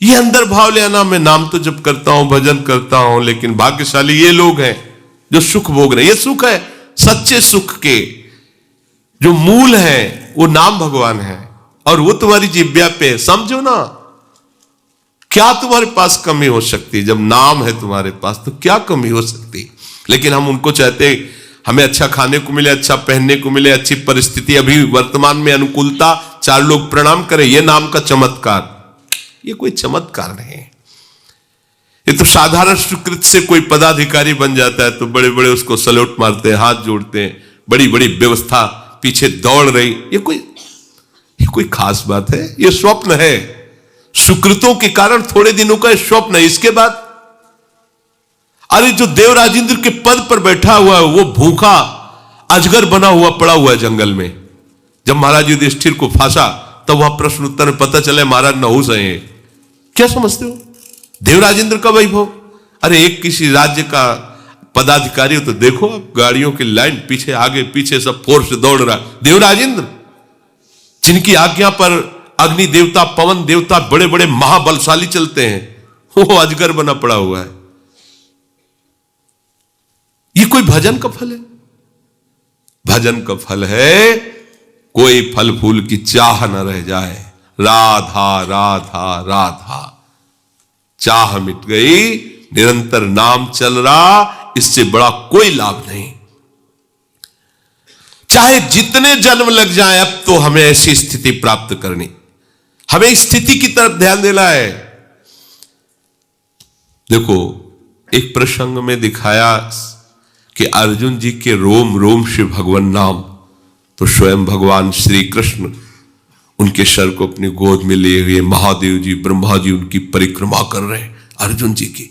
ये अंदर भाव ले आना, मैं नाम तो जप करता हूं, भजन करता हूं, लेकिन भाग्यशाली ये लोग हैं जो सुख भोग रहे। ये सुख है सच्चे सुख के जो मूल है वो नाम भगवान है, और वो तुम्हारी जिह्वा पे है। समझो ना, क्या तुम्हारे पास कमी हो सकती है? जब नाम है तुम्हारे पास तो क्या कमी हो सकती है? लेकिन हम उनको चाहते, हमें अच्छा खाने को मिले, अच्छा पहनने को मिले, अच्छी परिस्थिति, अभी वर्तमान में अनुकूलता, चार लोग प्रणाम करें, यह नाम का चमत्कार। ये कोई चमत्कार नहीं है, ये तो साधारण सुकृत से कोई पदाधिकारी बन जाता है तो बड़े बड़े उसको सल्यूट मारते हैं, हाथ जोड़ते हैं, बड़ी बड़ी व्यवस्था पीछे दौड़ रही। ये कोई खास बात है? ये स्वप्न है, सुकृतों के कारण थोड़े दिनों का स्वप्न है। इसके बाद अरे जो देवराजेंद्र के पद पर बैठा हुआ है वो भूखा अजगर बना हुआ पड़ा हुआ है जंगल में। जब महाराज युधिष्ठिर को फांसा तब वह प्रश्न उत्तर में पता चला महाराज नहुस हैं। क्या समझते हो देवराजेंद्र का वैभव? अरे एक किसी राज्य का पदाधिकारी हो तो देखो, गाड़ियों की लाइन पीछे आगे पीछे सब फोर्स दौड़ रहा। देवराजेंद्र जिनकी आज्ञा पर अग्नि देवता, पवन देवता, बड़े बड़े महाबलशाली चलते हैं, वो अजगर बना पड़ा हुआ है। ये कोई भजन का फल है? भजन का फल है कोई फल फूल की चाह न रह जाए। राधा राधा राधा, चाह मिट गई, निरंतर नाम चल रहा, इससे बड़ा कोई लाभ नहीं। चाहे जितने जन्म लग जाए, अब तो हमें ऐसी स्थिति प्राप्त करनी, हमें स्थिति की तरफ ध्यान देना है। देखो एक प्रसंग में दिखाया कि अर्जुन जी के रोम रोम से भगवान नाम, तो स्वयं भगवान श्री कृष्ण उनके सर को अपनी गोद में लिए हुए, महादेव जी ब्रह्मा जी उनकी परिक्रमा कर रहे हैं, अर्जुन जी की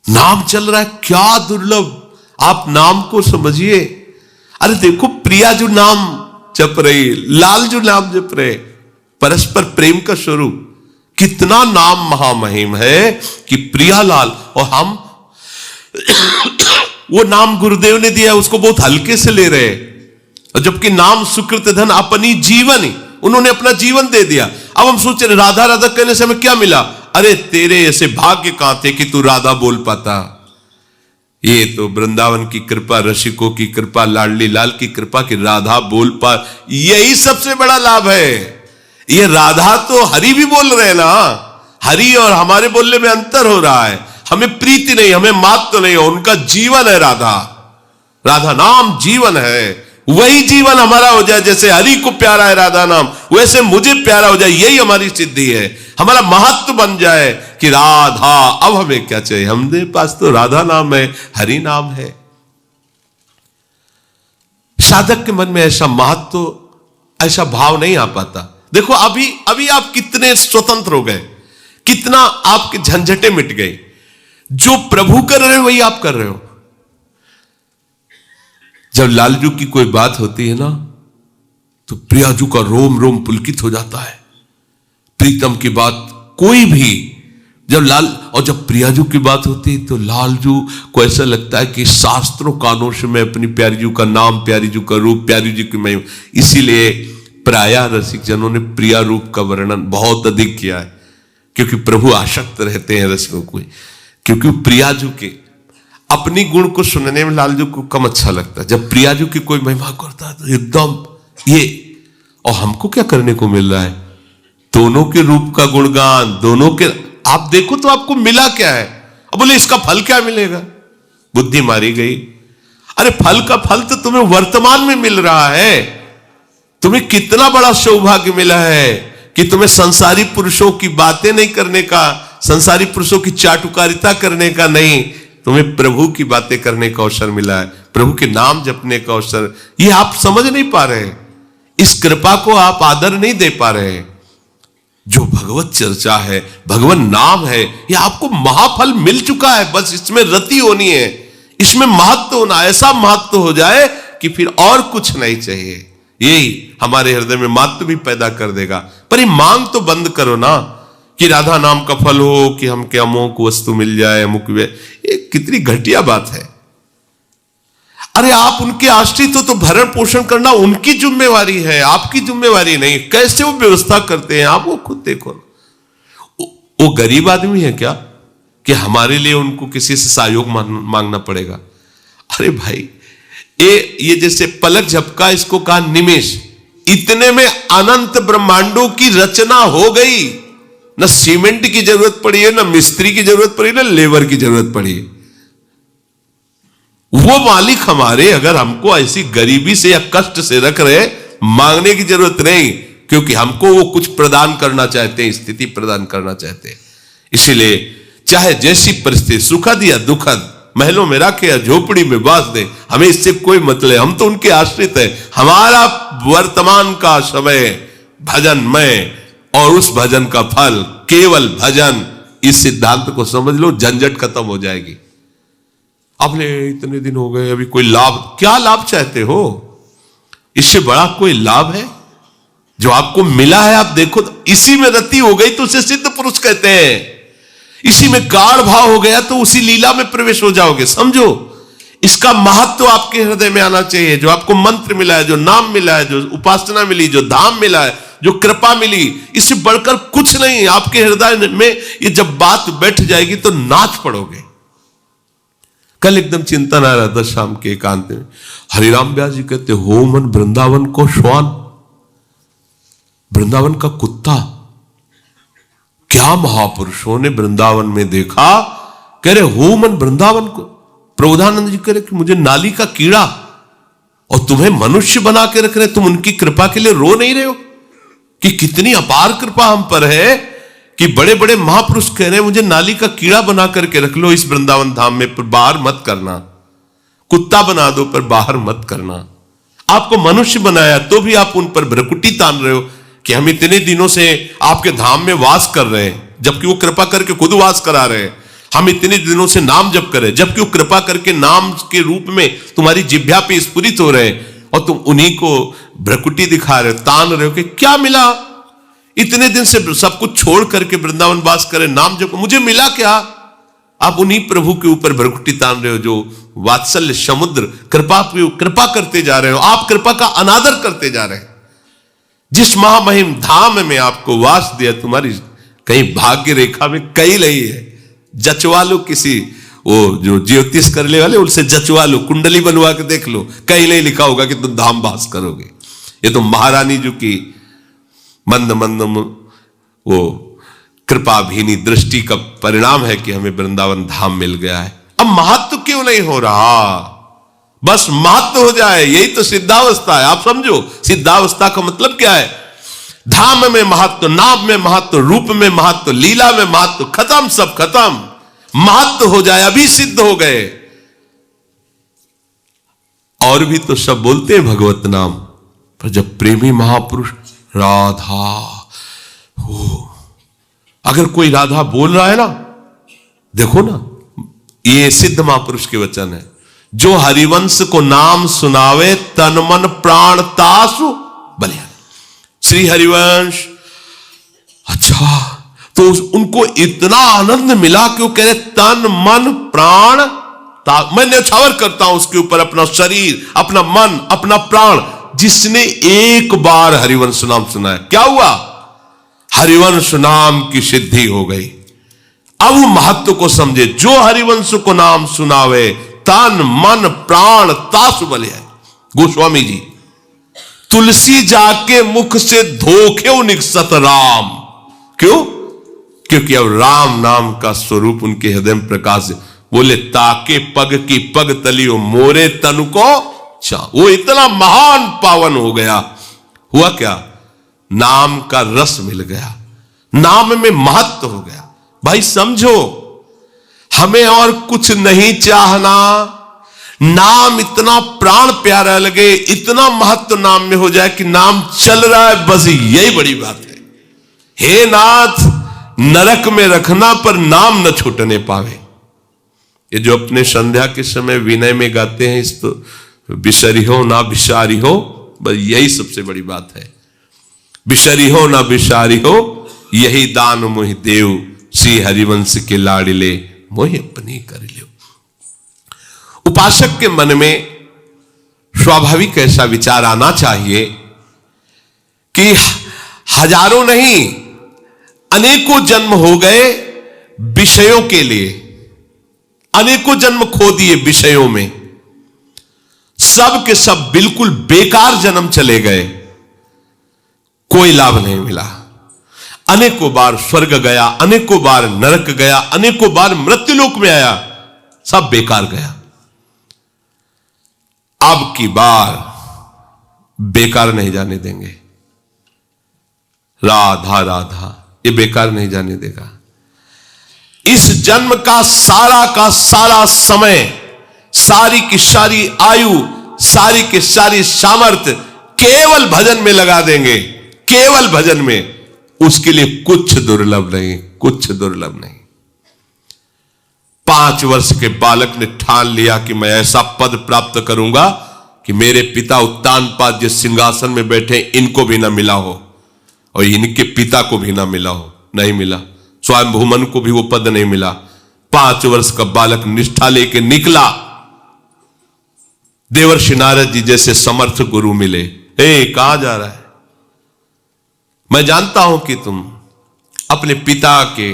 नाम चल रहा है। क्या दुर्लभ, आप नाम को समझिए। अरे देखो प्रिया जो नाम जप रही, लाल जो नाम जप रहे, परस्पर प्रेम का स्वरूप, कितना नाम महामहिम है कि प्रिया लाल। और हम वो नाम गुरुदेव ने दिया, उसको बहुत हल्के से ले रहे, और जबकि नाम सुकृत धन अपनी जीवन ही, उन्होंने अपना जीवन दे दिया। अब हम सोच रहे राधा राधा कहने से हमें क्या मिला? अरे तेरे ऐसे भाग्य कहां थे कि तू राधा बोल पाता। ये तो वृंदावन की कृपा, रसिकों की कृपा, लाडली लाल की कृपा कि राधा बोल पा, यही सबसे बड़ा लाभ है। ये राधा तो हरि भी बोल रहे हैं ना, हरि और हमारे बोलने में अंतर हो रहा है। हमें प्रीति नहीं, हमें मात तो नहीं हो, उनका जीवन है राधा। राधा नाम जीवन है, वही जीवन हमारा हो जाए। जैसे हरि को प्यारा है राधा नाम, वैसे मुझे प्यारा हो जाए, यही हमारी सिद्धि है। हमारा महत्व बन जाए कि राधा, अब हमें क्या चाहिए? हमारे पास तो राधा नाम है, हरि नाम है। साधक के मन में ऐसा महत्व, ऐसा भाव नहीं आ पाता। देखो अभी आप कितने स्वतंत्र हो गए, कितना आपके झंझटे मिट गए। जो प्रभु कर रहे हो वही आप कर रहे हो। जब लालजू की कोई बात होती है ना, तो प्रियाजू का रोम रोम पुलकित हो जाता है। प्रीतम की बात कोई भी, जब प्रियाजू की बात होती है तो लालजू को ऐसा लगता है कि शास्त्रों कानों से मैं अपनी प्यारी जू का नाम, प्यारी जू का रूप, प्यारी जी की महिमा। इसीलिए प्रायः रसिक जनों ने प्रिया रूप का वर्णन बहुत अधिक किया है, क्योंकि प्रभु आसक्त रहते हैं रसिकों को, क्योंकि प्रियाजू के अपनी गुण को सुनने में लालजू को कम अच्छा लगता है। जब प्रियाजू की कोई महिमा करता है तो एकदम ये, और हमको क्या करने को मिल रहा है? दोनों के रूप का गुणगान, दोनों के आप देखो तो आपको मिला क्या है? अब बोले इसका फल क्या मिलेगा? बुद्धि मारी गई। अरे फल का फल तो तुम्हें वर्तमान में मिल रहा है। तुम्हें कितना बड़ा सौभाग्य मिला है कि तुम्हें संसारी पुरुषों की बातें नहीं करने का, संसारी पुरुषों की चाटुकारिता करने का नहीं, तुम्हें प्रभु की बातें करने का अवसर मिला है, प्रभु के नाम जपने का अवसर। ये आप समझ नहीं पा रहे, इस कृपा को आप आदर नहीं दे पा रहे। जो भगवत चर्चा है, भगवान नाम है, ये आपको महाफल मिल चुका है। बस इसमें रति होनी है, इसमें महत्व होना, ऐसा महत्व हो जाए कि फिर और कुछ नहीं चाहिए। यही हमारे हृदय में महत्व भी पैदा कर देगा। पर ये मांग तो बंद करो ना कि राधा नाम का फल हो, कि हमके अमोक वस्तु मिल जाए, अमुक। ये कितनी घटिया बात है। अरे आप उनके आश्रित हो तो भरण पोषण करना उनकी जिम्मेवारी है, आपकी जिम्मेवारी नहीं। कैसे वो व्यवस्था करते हैं आप वो खुद देखो। वो गरीब आदमी है क्या कि हमारे लिए उनको किसी से सहयोग मांगना पड़ेगा? अरे भाई, ये जैसे पलक झपका, इसको कहा निमेष, इतने में अनंत ब्रह्मांडों की रचना हो गई। न सीमेंट की जरूरत पड़ी है, न मिस्त्री की जरूरत पड़ी, न लेबर की जरूरत पड़ी। वो मालिक हमारे अगर हमको ऐसी गरीबी से या कष्ट से रख रहे, मांगने की जरूरत नहीं, क्योंकि हमको वो कुछ प्रदान करना चाहते हैं, स्थिति प्रदान करना चाहते हैं। इसीलिए चाहे जैसी परिस्थिति, सुखद या दुखद, महलों में रखे या झोपड़ी में बास दे, हमें इससे कोई मतलब, हम तो उनके आश्रित है। हमारा वर्तमान का समय भजनमय, और उस भजन का फल केवल भजन। इस सिद्धांत को समझ लो, झंझट खत्म हो जाएगी। आपने इतने दिन हो गए, अभी कोई लाभ, क्या लाभ चाहते हो? इससे बड़ा कोई लाभ है जो आपको मिला है? आप देखो, इसी में रति हो गई तो उसे सिद्ध पुरुष कहते हैं। इसी में गाढ़ भाव हो गया तो उसी लीला में प्रवेश हो जाओगे। समझो, इसका महत्व आपके हृदय में आना चाहिए। जो आपको मंत्र मिला है, जो नाम मिला है, जो उपासना मिली, जो धाम मिला है, जो कृपा मिली, इससे बढ़कर कुछ नहीं। आपके हृदय में ये जब बात बैठ जाएगी तो नाच पड़ोगे। कल एकदम चिंतन आ रहा था शाम के एकांत में, हरिराम व्यास जी कहते, हो मन वृंदावन को श्वान, वृंदावन का कुत्ता। क्या महापुरुषों ने वृंदावन में देखा, कह रहे हो मन वृंदावन को। प्रबोधानंद जी कह रहे कि मुझे नाली का कीड़ा, और तुम्हें मनुष्य बना के रख रहे, तुम उनकी कृपा के लिए रो नहीं रहे हो कि कितनी अपार कृपा हम पर है कि बड़े बड़े महापुरुष कह रहे हैं मुझे नाली का कीड़ा बना करके रख लो इस वृंदावन धाम में, पर बाहर मत करना। कुत्ता बना दो पर बाहर मत करना। आपको मनुष्य बनाया तो भी आप उन पर भ्रकुटी तान रहे हो कि हम इतने दिनों से आपके धाम में वास कर रहे हैं, जबकि वो कृपा करके खुद वास करा रहे हैं। हम इतने दिनों से नाम जप कर रहे हैं, जबकि वो कृपा करके नाम के रूप में तुम्हारी जिह्वा पे स्फुरित हो रहे हैं, और तुम उन्हीं को भ्रकुटी दिखा रहे हो, तान रहे हो कि क्या मिला? इतने दिन से सब कुछ छोड़ करके वृंदावन वास करे, नाम जप, मुझे मिला क्या? आप उन्हीं प्रभु के ऊपर भ्रकुटी तान रहे हो जो वात्सल्य समुद्र कृपा करते जा रहे हो। आप कृपा का अनादर करते जा रहे हैं। जिस महामहिम धाम में आपको वास दिया, तुम्हारी कहीं भाग्य रेखा में कहीं नहीं है। जचवा लो, किसी वो जो ज्योतिष करने वाले उनसे जचवा लो, कुंडली बनवा के देख लो, कहीं नहीं लिखा होगा कि तुम धाम वास करोगे। ये तो महारानी जी की मंद मंद वो कृपा भीनी दृष्टि का परिणाम है कि हमें वृंदावन धाम मिल गया है। अब महत्व क्यों नहीं हो रहा? बस महत्व हो जाए, यही तो सिद्धावस्था है। आप समझो, सिद्धावस्था का मतलब क्या है? धाम में महत्व, नाम में महत्व, रूप में महत्व, लीला में महत्व, खत्म, सब खत्म। महत्व हो जाए, अभी सिद्ध हो गए। और भी तो सब बोलते हैं भगवत नाम, पर जब प्रेमी महापुरुष राधा हो, अगर कोई राधा बोल रहा है ना, देखो ना, ये सिद्ध महापुरुष के वचन है, जो हरिवंश को नाम सुनावे तन मन प्राण तासु बलिया। श्री हरिवंश, अच्छा, तो उनको इतना आनंद मिला कि वो कह रहे तन मन प्राण, मैं न्यौछावर करता हूं उसके ऊपर अपना शरीर, अपना मन, अपना प्राण। जिसने एक बार हरिवंश नाम सुना है, क्या हुआ? हरिवंश नाम की सिद्धि हो गई। अब महत्व को समझे, जो हरिवंश को नाम सुनावे तन मन प्राण तासु बलिया। गोस्वामी जी, तुलसी जाके मुख से धोखे निकसत राम। क्यों? क्योंकि अब राम नाम का स्वरूप उनके हृदय में प्रकाश। बोले ताके पग की पग तलियो मोरे तन को चा। वो इतना महान पावन हो गया। हुआ क्या? नाम का रस मिल गया, नाम में महत्व हो गया। भाई समझो, हमें और कुछ नहीं चाहना, नाम इतना प्राण प्यारा लगे, इतना महत्व नाम में हो जाए कि नाम चल रहा है, बस यही बड़ी बात है। हे नाथ, नरक में रखना पर नाम न छूटने पावे। ये जो अपने संध्या के समय विनय में गाते हैं, इस तो बिसरी हो ना बिसारी हो, बस यही सबसे बड़ी बात है। बिसरी हो ना बिसारी हो, यही दान मोहि देव, श्री हरिवंश के लाडिले मोहि अपनी कर लियो। उपासक के मन में स्वाभाविक ऐसा विचार आना चाहिए कि हजारों नहीं, अनेकों जन्म हो गए विषयों के लिए, अनेकों जन्म खो दिए विषयों में, सब के सब बिल्कुल बेकार जन्म चले गए, कोई लाभ नहीं मिला। अनेकों बार स्वर्ग गया, अनेकों बार नरक गया, अनेकों बार मृत्युलोक में आया, सब बेकार गया। अब की बार बेकार नहीं जाने देंगे। राधा राधा, ये बेकार नहीं जाने देगा। इस जन्म का सारा समय, सारी की सारी आयु, सारी की सारी सामर्थ्य केवल भजन में लगा देंगे, केवल भजन में। उसके लिए कुछ दुर्लभ नहीं, कुछ दुर्लभ नहीं। 5 वर्ष के बालक ने ठान लिया कि मैं ऐसा पद प्राप्त करूंगा कि मेरे पिता उत्तानपाद जिस सिंहासन में बैठे इनको भी ना मिला हो और इनके पिता को भी ना मिला हो। नहीं मिला, स्वयं भूमन को भी वो पद नहीं मिला। 5 वर्ष का बालक निष्ठा लेके निकला, देवर्षि नारद जी जैसे समर्थ गुरु मिले। कहां जा रहा है? मैं जानता हूं कि तुम अपने पिता के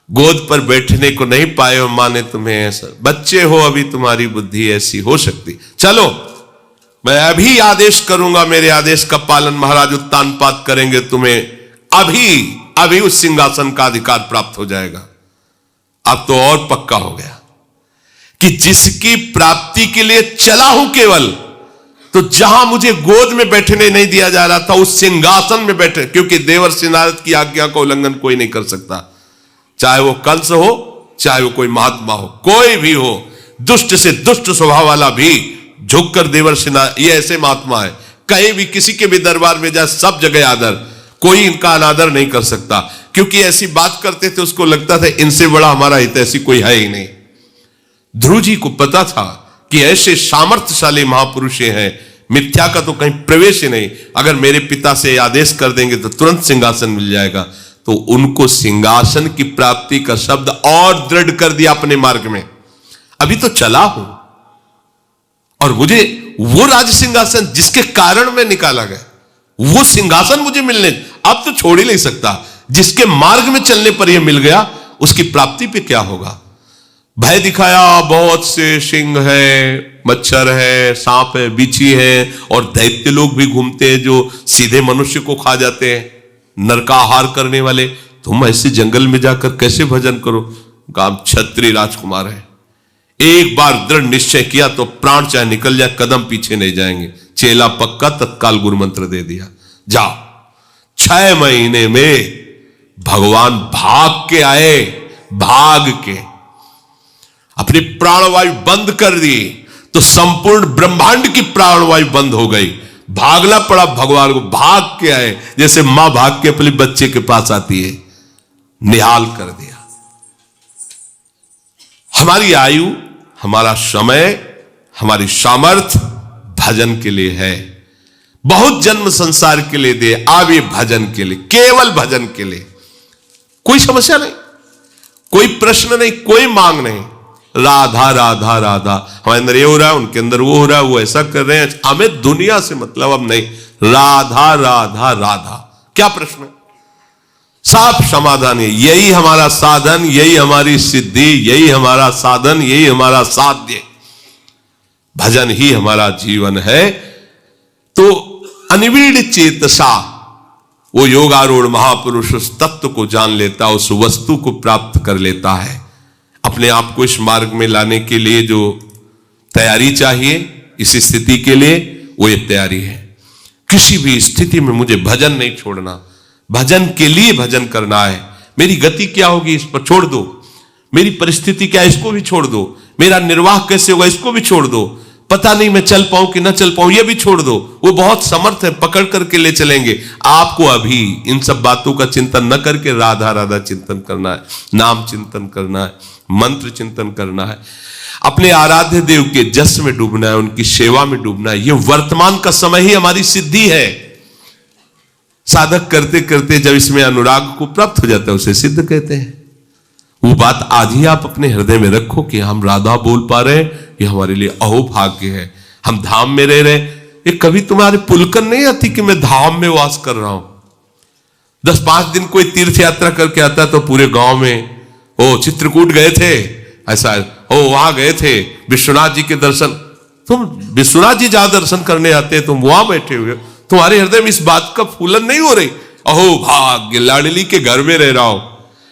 गोद पर बैठने को नहीं पाए हो, माने तुम्हें ऐसा, बच्चे हो अभी, तुम्हारी बुद्धि ऐसी हो सकती। चलो मैं अभी आदेश करूंगा, मेरे आदेश का पालन महाराज उत्तानपाद करेंगे, तुम्हें अभी उस सिंहासन का अधिकार प्राप्त हो जाएगा। अब तो और पक्का हो गया कि जिसकी प्राप्ति के लिए चला हूं केवल, तो जहां मुझे गोद में बैठने नहीं दिया जा रहा था उस सिंहासन में बैठे, क्योंकि देवर्षि नारद की आज्ञा का उल्लंघन कोई नहीं कर सकता, चाहे वो कंस हो, चाहे वो कोई महात्मा हो, कोई भी हो, दुष्ट से दुष्ट स्वभाव वाला भी झुककर देवर्षि नारद, ये ऐसे महात्मा है, कहीं भी किसी के भी दरबार में जाए सब जगह आदर, कोई इनका अनादर नहीं कर सकता। क्योंकि ऐसी बात करते थे उसको लगता था इनसे बड़ा हमारा हितैषी कोई है ही नहीं। ध्रुव जी को पता था कि ऐसे सामर्थ्यशाली महापुरुष हैं, मिथ्या का तो कहीं प्रवेश ही नहीं, अगर मेरे पिता से आदेश कर देंगे तो तुरंत सिंहासन मिल जाएगा। तो उनको सिंहासन की प्राप्ति का शब्द और दृढ़ कर दिया अपने मार्ग में। अभी तो चला हूं और मुझे वो राज सिंहासन जिसके कारण मैं निकाला गया, वो सिंहासन मुझे मिलने, अब तो छोड़ ही नहीं सकता। जिसके मार्ग में चलने पर यह मिल गया, उसकी प्राप्ति पे क्या होगा? भय दिखाया, बहुत से सिंह है, मच्छर है, सांप है, बिच्छी है, और दैत्य लोग भी घूमते हैं जो सीधे मनुष्य को खा जाते हैं, नरकाहार करने वाले। तुम ऐसे जंगल में जाकर कैसे भजन करो? काम क्षत्रिय राजकुमार है। एक बार दृढ़ निश्चय किया तो प्राण चाहे निकल जाए, कदम पीछे नहीं जाएंगे। चेला पक्का, तत्काल गुरु मंत्र दे दिया, जाओ। 6 महीने में भगवान भाग के आए, भाग के अपनी प्राणवायु बंद कर दी, तो संपूर्ण ब्रह्मांड की प्राणवायु बंद हो गई। भागना पड़ा भगवान को, भाग के आए, जैसे मां भाग के अपने बच्चे के पास आती है। निहाल कर दिया। हमारी आयु, हमारा समय, हमारी सामर्थ्य भजन के लिए है। बहुत जन्म संसार के लिए दे, अब ये भजन के लिए, केवल भजन के लिए। कोई समस्या नहीं, कोई प्रश्न नहीं, कोई मांग नहीं। राधा राधा राधा, हमारे अंदर ये हो रहा है, उनके अंदर वो हो रहा है, वो ऐसा कर रहे हैं, हमें दुनिया से मतलब अब नहीं। राधा राधा राधा, क्या प्रश्न? साफ समाधान है। यही हमारा साधन, यही हमारी सिद्धि, यही हमारा साधन, यही हमारा साध्य। भजन ही हमारा जीवन है। तो अनिविड़ चेतसा, वो योगारूढ़ महापुरुष उस तत्व को जान लेता, उस वस्तु को प्राप्त कर लेता है। अपने आप को इस मार्ग में लाने के लिए जो तैयारी चाहिए, इस स्थिति के लिए, वो ये तैयारी है। किसी भी स्थिति में मुझे भजन नहीं छोड़ना, भजन के लिए भजन करना है। मेरी गति क्या होगी इस पर छोड़ दो, मेरी परिस्थिति क्या है इसको भी छोड़ दो, मेरा निर्वाह कैसे होगा इसको भी छोड़ दो, पता नहीं मैं चल पाऊं कि ना चल पाऊं ये भी छोड़ दो। वो बहुत समर्थ है, पकड़ करके ले चलेंगे आपको। अभी इन सब बातों का चिंतन न करके राधा राधा चिंतन करना है, नाम चिंतन करना है, मंत्र चिंतन करना है, अपने आराध्य देव के जस में डूबना है, उनकी सेवा में डूबना है। ये वर्तमान का समय ही हमारी सिद्धि है। साधक करते करते जब इसमें अनुराग को प्राप्त हो जाता है, उसे सिद्ध कहते हैं। वो बात आज ही आप अपने हृदय में रखो कि हम राधा बोल पा रहे हैं, ये हमारे लिए अहोभाग्य है। हम धाम में रह रहे, ये कभी तुम्हारे पुलकन नहीं आती कि मैं धाम में वास कर रहा हूं। 10-5 दिन कोई तीर्थ यात्रा करके आता तो पूरे गांव में ओ चित्रकूट गए थे, ऐसा हो वहां गए थे विश्वनाथ जी के दर्शन। तुम विश्वनाथ जी जहां दर्शन करने आते तुम वहां बैठे हुए, तुम्हारे हृदय में इस बात का फूलन नहीं हो रही? अहो भाग्य, लाडली के घर में रह रहा हो।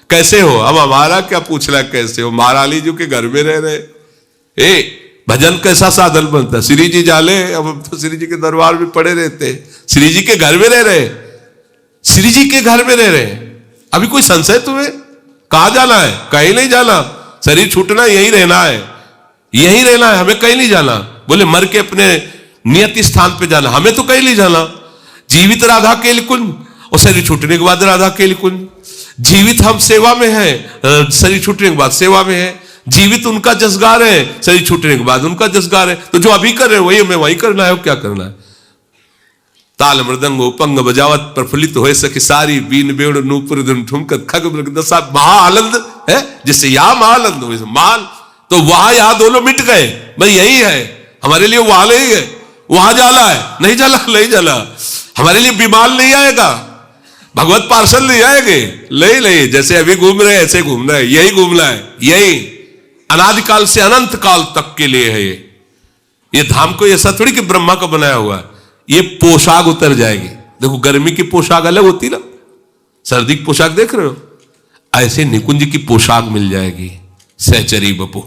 कैसे हो? अब हमारा क्या पूछना कैसे हो, महारानी जी के घर में रह रहे। भजन कैसा साधन बनता है? श्री जी जाले, अब हम तो श्री जी के दरबार में पड़े रहते, श्री जी के घर में रह रहे, श्री जी के घर में रह रहे। अभी कोई संशय तुम्हें? कहां जाना है? कहीं नहीं जाना, शरीर छूटना, यहीं रहना है, यहीं रहना है, हमें कहीं नहीं जाना। बोले मर के अपने नियत स्थान पे जाना, हमें तो कहीं नहीं जाना। जीवित राधा के लिए कुंज और शरीर छूटने के बाद राधा के लिए कुंज। जीवित हम सेवा में है, शरीर छूटने के बाद सेवा में है। जीवित उनका जसगार है, शरीर छूटने के बाद उनका जसगार है। तो जो अभी कर रहे हैं वही हमें वही करना है, क्या करना है? ताल मृदंग उपंग बजावत प्रफुल्लित हो सके सारी, बीन बेड़ नूपुर धुन ठुमकत खग दशा महाआनंद है, जिससे यहां महाआनंद हो मान, तो वहां यहां दोनों मिट गए। भाई यही है हमारे लिए, वहां नहीं है, वहां जाला है, नहीं जाला, नहीं जाला। हमारे लिए विमान नहीं आएगा, भगवत पार्सल नहीं आएंगे, ले जैसे अभी घूम रहे ऐसे घूमना है, यही घूमना है, यही अनादिकाल से अनंत काल तक के लिए है। ये धाम को ऐसा थोड़ी कि ब्रह्मा का बनाया हुआ है। ये पोशाक उतर जाएगी। देखो गर्मी की पोशाक अलग होती ना, सर्दी की पोशाक देख रहे हो, ऐसे निकुंज की पोशाक मिल जाएगी। सहचरी बपू,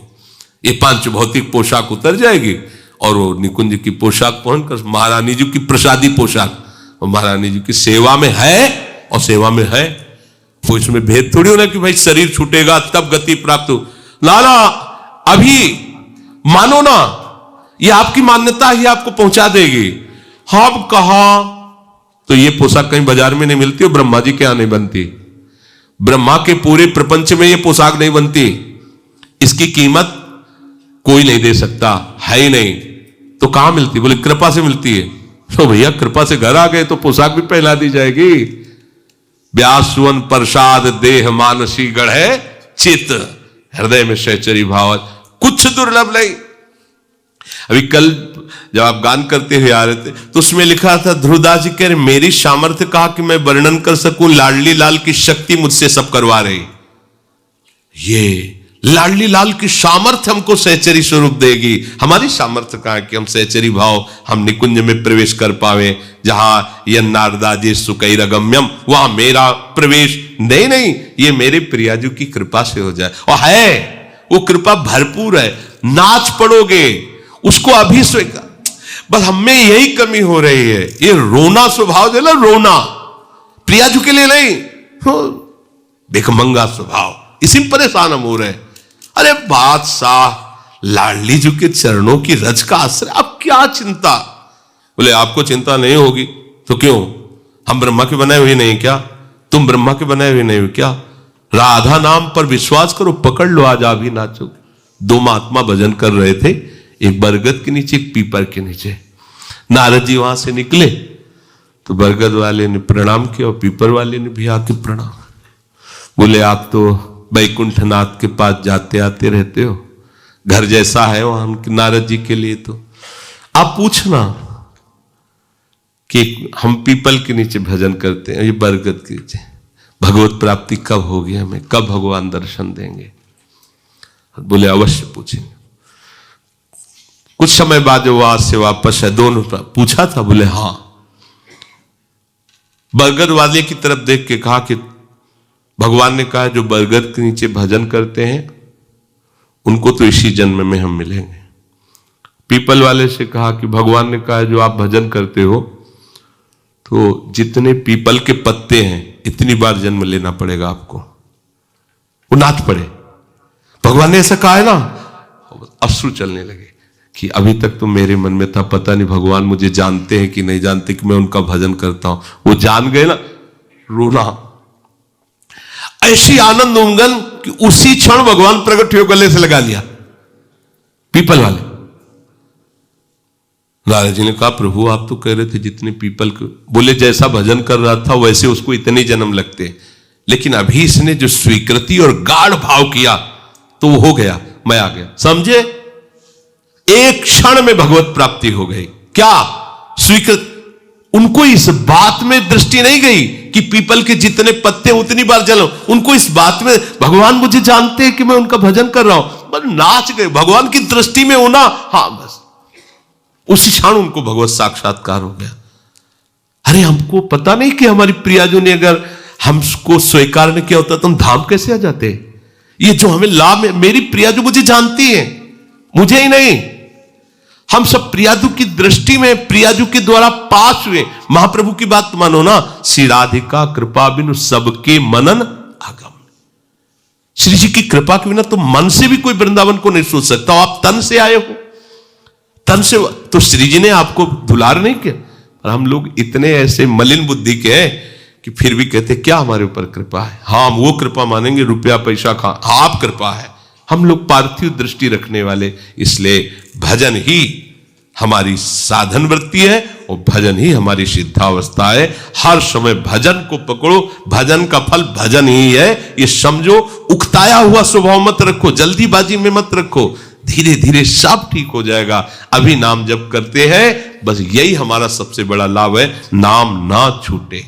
ये पांच भौतिक पोशाक उतर जाएगी और वो निकुंज की पोशाक पहनकर महारानी जी की प्रसादी पोशाक, और महारानी जी की सेवा में है और सेवा में है। तो इसमें भेद थोड़ी होना कि भाई शरीर छूटेगा तब गति प्राप्त हो, ना ना, अभी मानो ना, ये आपकी मान्यता ही आपको पहुंचा देगी। हम कहा तो ये पोशाक कहीं बाजार में नहीं मिलती और ब्रह्मा जी के यहां नहीं बनती, ब्रह्मा के पूरे प्रपंच में ये पोशाक नहीं बनती। इसकी कीमत कोई नहीं दे सकता, है ही नहीं। तो कहां मिलती? बोले कृपा से मिलती है। तो भैया कृपा से घर आ गए तो पोशाक भी पहना दी जाएगी। व्यास सुवन प्रसाद देह मानसी गढ़े चित, हृदय में सहचरी भाव, कुछ दुर्लभ नहीं। अभी कल जब आप गान करते हुए आ रहे थे तो उसमें लिखा था, ध्रुवदास जी कह रहे मेरी सामर्थ्य कहा कि मैं वर्णन कर सकूं, लाडली लाल की शक्ति मुझसे सब करवा रही। ये लाडली लाल की सामर्थ्य हमको सहचरी स्वरूप देगी। हमारी सामर्थ्य कहां कि हम सहचरी भाव, हम निकुंज में प्रवेश कर पावे, जहां यह नारदाजी सुकैरगम्यम, वहां मेरा प्रवेश नहीं, ये मेरे प्रियाजू की कृपा से हो जाए। और है वो कृपा भरपूर है, नाच पड़ोगे उसको अभी स्वीकार। बस हमें यही कमी हो रही है, ये रोना स्वभाव जो ना, रोना प्रियाजू के लिए नहीं, भिखमंगा स्वभाव, इसी में परेशान हम हो रहे हैं। अरे बादशाह लाडली जी के चरणों की रज का आश्रय, अब क्या चिंता? बोले आपको चिंता नहीं होगी तो क्यों? हम ब्रह्मा के बनाए हुए नहीं क्या? तुम ब्रह्मा के बनाए हुए नहीं हो क्या? राधा नाम पर विश्वास करो, पकड़ लो, आज आ भी नाचो। दो महात्मा भजन कर रहे थे, एक बरगद के नीचे, एक पीपर के नीचे। नारद जी वहां से निकले तो बरगद वाले ने प्रणाम किया और पीपर वाले ने भी आके प्रणाम। बोले आप तो बैकुंठनाथ के पास जाते आते रहते हो, घर जैसा है वहां नारद जी के लिए, तो आप पूछना कि हम पीपल के नीचे भजन करते हैं, ये बरगद के नीचे, भगवत प्राप्ति कब होगी, हमें कब भगवान दर्शन देंगे? बोले अवश्य पूछेंगे। कुछ समय बाद जो वहां से वापस है, दोनों पूछा था, बोले हां। बरगद वाले की तरफ देख के कहा कि भगवान ने कहा जो बरगद के नीचे भजन करते हैं उनको तो इसी जन्म में हम मिलेंगे। पीपल वाले से कहा कि भगवान ने कहा जो आप भजन करते हो तो जितने पीपल के पत्ते हैं इतनी बार जन्म लेना पड़ेगा आपको। वो नाच पड़े, भगवान ने ऐसा कहा है ना। अश्रु चलने लगे कि अभी तक तो मेरे मन में था, पता नहीं भगवान मुझे जानते हैं कि नहीं जानते कि मैं उनका भजन करता हूं। वो जान गए ना, रोना, ऐसी आनंद उमंगन कि उसी क्षण भगवान प्रकट हुए, गले से लगा लिया पीपल वाले। नारद जी ने कहा प्रभु आप तो कह रहे थे जितने पीपल को, बोले जैसा भजन कर रहा था वैसे उसको इतने जन्म लगते, लेकिन अभी इसने जो स्वीकृति और गाढ़ भाव किया तो वो हो गया, मैं आ गया, समझे? एक क्षण में भगवत प्राप्ति हो गई। क्या स्वीकृत? उनको इस बात में दृष्टि नहीं गई कि पीपल के जितने पत्ते उतनी बार जलो। उनको इस बात में भगवान मुझे जानते हैं कि मैं उनका भजन कर रहा हूं, बस नाच गए। भगवान की दृष्टि में होना, हाँ बस उसी क्षण उनको भगवत साक्षात्कार हो गया। अरे हमको पता नहीं कि हमारी प्रियाजू ने अगर हमको स्वीकार नहीं किया होता तो हम धाम कैसे आ जाते। ये जो हमें लाभ है, मेरी प्रियाजू मुझे जानती है, मुझे ही नहीं। हम सब प्रियाजू की दृष्टि में, प्रियाजू के द्वारा पास हुए। महाप्रभु की बात मानो ना, श्री राधिका कृपा बिनु सबके मनन आगम। श्री जी की कृपा के बिना तो मन से भी कोई वृंदावन को नहीं सोच सकता। आप तन से आए हो, तन से तो श्री जी ने आपको दुलार नहीं किया। और हम लोग इतने ऐसे मलिन बुद्धि के हैं कि फिर भी कहते क्या हमारे ऊपर कृपा है। हाँ हम वो कृपा मानेंगे, रुपया पैसा खा, आप कृपा है। हम लोग पार्थिव दृष्टि रखने वाले, इसलिए भजन ही हमारी साधन वृत्ति है और भजन ही हमारी सिद्धावस्था है। हर समय भजन को पकड़ो, भजन का फल भजन ही है, ये समझो। उकताया हुआ स्वभाव मत रखो, जल्दीबाजी में मत रखो, धीरे धीरे सब ठीक हो जाएगा। अभी नाम जप करते हैं, बस यही हमारा सबसे बड़ा लाभ है, नाम ना छूटे।